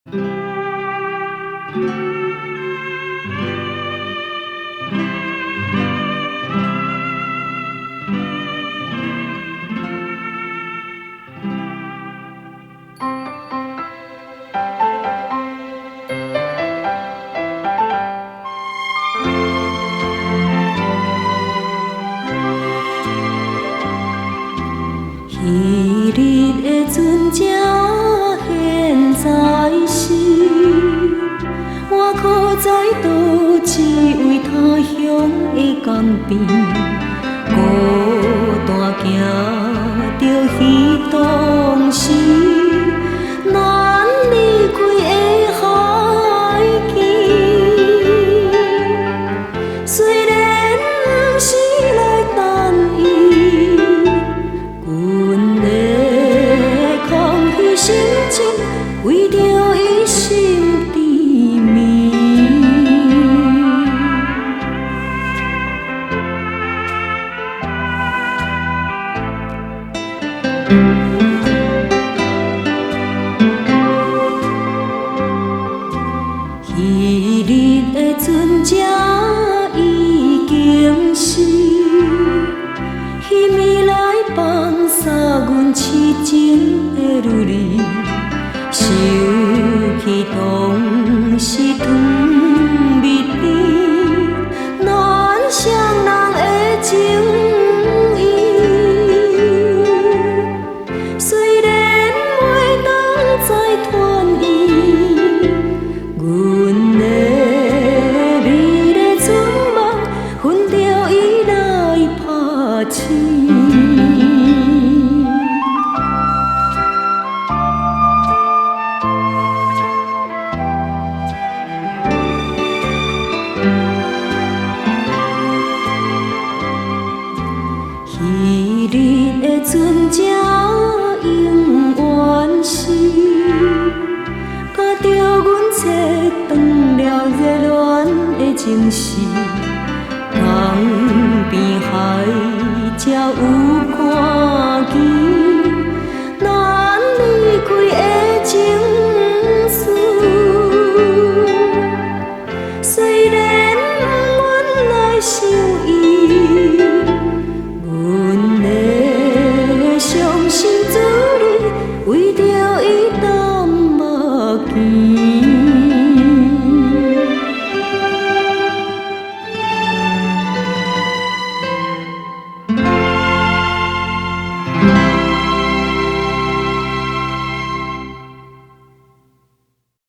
昔日的船只现在是，我靠在倒一位他乡的江边，孤单行着彼当时，咱离开的海边。虽然不是来等伊，阮会空虚心情，为着伊心缠绵。昔日的船只已经是，彼暝来放洒阮痴情的女儿，想起当时糖蜜甜，咱双人的情谊。虽然袂当再团圆，阮的美丽春梦，分着伊来拍醒。昔日的船只永远是，甲着阮切断了热恋的情丝。江边海才有看见，咱离开的情事。虽然不愿来想伊，阮的伤心之泪，为着伊淡目镜。